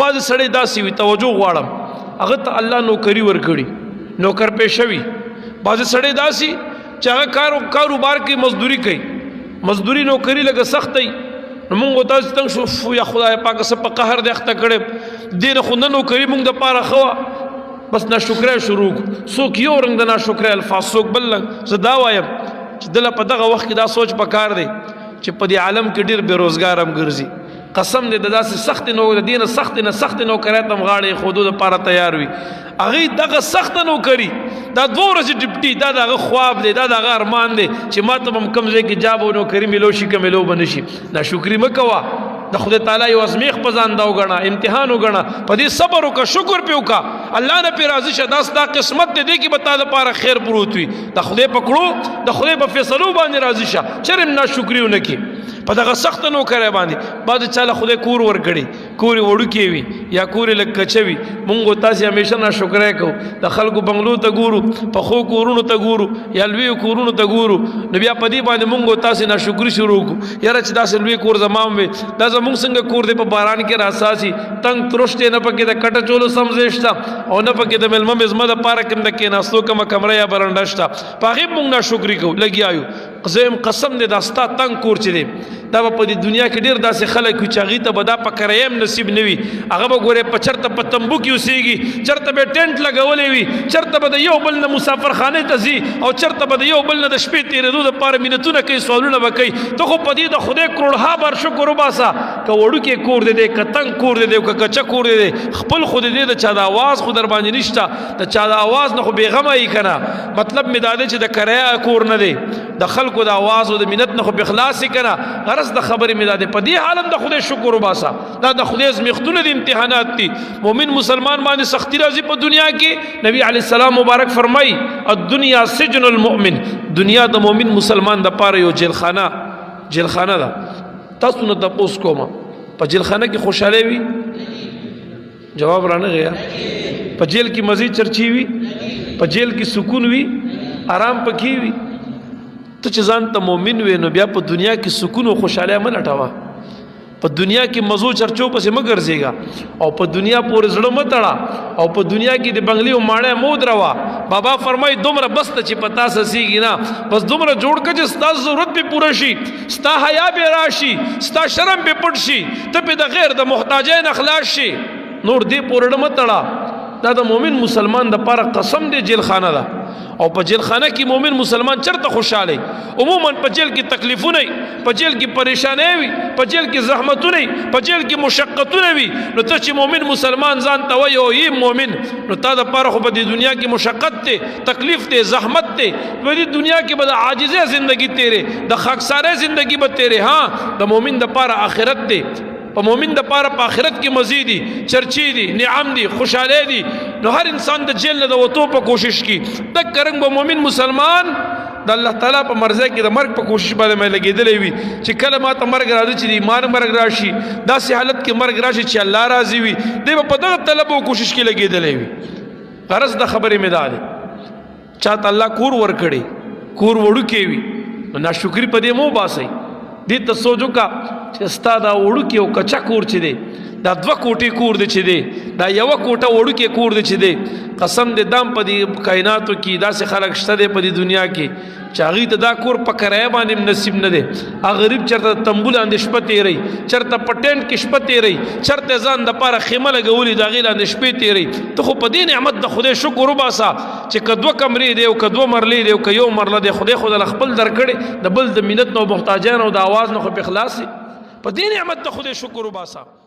بعض سړی داسې وي توجه غواړم هغه ته الله نوکري ورکړي نوکر پیشه وي بعض سړی داسې چې هغه کاروبار کې مزدوري کوي مزدوري نوکري لږه سخت دی نو مونږ تاسو تنګ شو یا خدای پاک څه په قهر د اخته کړي دین خو نه نوکري مونږ د پاره خوا بس ناشکرۍ شروع څوک یو رنګ د ناشکرۍ الفاظ څوک بل زه دا وایم چې دله په دغه وخت کې دا سوچ پکار دی چې په دې عالم کې ډېر بېروزګار هم ګرځي قسم دې د داسې سخت نو د دې نه سخت نوکرۍ ته هم غاړې ښودو دپاره تیار وي هغوی دغه سخته نوکري دا 2 ورځې ډپټي دا د هغه خواب دی دا د هغه ارمان دی چې ما ته به هم کوم ځای کې جاب او نوکري میلو شي که میلو به نه شي ناشکري مه کوه د خدای تعالی یو ازمیخ په ځان دا وګڼه امتحان وګڼه په دې صبر وکړه شکر پې وکړه الله نه پې راضي شه دا ستا قسمت دی دې کې به تا دپاره خیر پروت وي د خدای په کړو د خدای په فیصلو باندې راضي شه چېرې هم ناشکري ونه کړي په دغه سخته نوکرۍ باندې بعض چا له خدای کور ورکړي کور یې وړوکی وي یا کور یې لږ کچه وي مونږ تاسې همیشه ناشکری کوو د خلکو بنګلو ته ګورو پخو کورونو ته ګورو یا لویو کورونو ته ګورو نو بیا په دې باندې مونږ تاسې ناشکري شروع کړو یاره چې داسې لوی کور زما هم وي دا زمونږ څنګه کور دی په باران کې راساسي تنګ ترشت نه پکې د کټه چولو سم ځای شته او نه پکې د مېلمه مزمه دپاره کوم د کېناستو کومه کمره یا برنډه شته په هغې مونږ ناشکري کوو لګیا یو زه یم قسم دی دا ستا تنګ کور چې دی دا به په دې دنیا کې ډېر داسې خلک وي چې هغوی ته به دا په کرایه هم نصیب نه وي هغه به ګورې په چېرته په تمبو کې اوسېږي چېرته به یې ټینټ لګولی وي چېرته به د یو بل نه مسافرخانې ته ځي او چېرته به د یو بل نه د شپې تېرېدو دپاره مینتونه کوي سوالونه به کوي ته خو په دې د خدای کروړها بار شکر وباسه که وړوکی کور دی دی که تنګ کور دی دی که کچه کور دی دی خپل خو د دې د چا د اواز خو در باندې نشته د چا د اواز نه خو بېغمه یي که نه مطلب مې دا دی چې د کرایه کور نه دی د خلکو د اواز او د مینت نه خو بخلاص یې که نه غرض د خبرې مې دا دی په دې حالم د خدای شکر وباسه دا د خدای ازمیښتونه د امتحانات دي مؤمن مسلمان باندې سختی راځي په دنیا کې نبی علیه السلام مبارک فرمایي الدنیا سجن المؤمن دنیا د مؤمن مسلمان دپاره یو جیلخانه ده تاسو نه تپوس کومه په جیلخانه کې خوشحالي وي جواب رانه غیا په جیل کې مزید چرچی وي په جیل کې سکون وي آرام پکې وي ته چې ځان ته مؤمن وې نو بیا په دنیا کې سکون او خوشحالي مه لټوه په دنیا کې مزو چرچو پسې مه ګرځېږه او په دنیا پورې زړه مه تړه او په دنیا کې د بنګلي او ماړی مه ودروه بابا فرمایي دومره بس ته چې په تا سسېږي نه بس دومره جوړ کړه چې ستا ضرورت پې پوره شي ستا حیا پې راشي ستا شرم پې پټ شي ته پې د غیر د محتاجۍ نه خلاص شي نور دې پورې مه تړه دا د مؤمن مسلمان دپاره قسم دی جیلخانه ده او په جیلخانه کې مؤمن مسلمان چرته خوشاله عموما په جیل کې تکلیفونه په جیل کې پریشانې وي په جیل کې زحمتونه په جیل کې مشقتونه وي نو ته چې مؤمن مسلمان ځان ته وایي او یې مؤمن نو تا دپاره خو په دې دنیا کې مشقت دی تکلیف دی زحمت دی په دې دنیا کې به د عاجزۍ زندگی تیرې د خاکسارۍ زندگی به تیرې ها د مؤمن دپاره آخرت دی په مؤمن دپاره په آخرت کې مزید دي چرچی دي نعم دي خوشحالۍ دي نو هر انسان د جیل نه د وتو په کوشش کې دک رنګ به مؤمن مسلمان د الله تعالی په مرضی کې د مرګ په کوشش باندې مې لګېدلی وي چې کله ما ته مرګ راځي چې د ایمان مرګ راشي داسې حالت کې مرګ راشي چې الله راضي وي دی به په دغه طلب او کوشش کې لګېدلی وي غرض د خبرې مې دا دی چاته الله کور ورکړي کور وړوکی وي نو ناشکري په دې مو باسئ دې ته سوچ وکړه چې ستا دا وړوکی او کچه کور چې دی دا 2 کوټې کور دی چې دی دا 1 کوټه وړوکی کور دی چې دی قسم دې دام په دې کائناتو کې داسې خلک شته دی په دې دنیا کې چې هغوی ته دا کور په کرایه باندې نصیب نه دی هغه غریب چېرته تمبو لاندې شپه تېروي چېرته په ټینټ کې شپه تېروي چېرته ځان دپاره خیمه لګولي د هغې لاندې شپې تېروي ته خو په دې نعمت د خدای شکر وباسه چې که 2 کمرې دی او که 2 مرلې دی او که 1 مرله دی خدای خو دله خپل درکړې د بل د مینت نه او محتاجانو او د اواز نه خو پې خلاص په دې نعمت د خدای شکر وباسه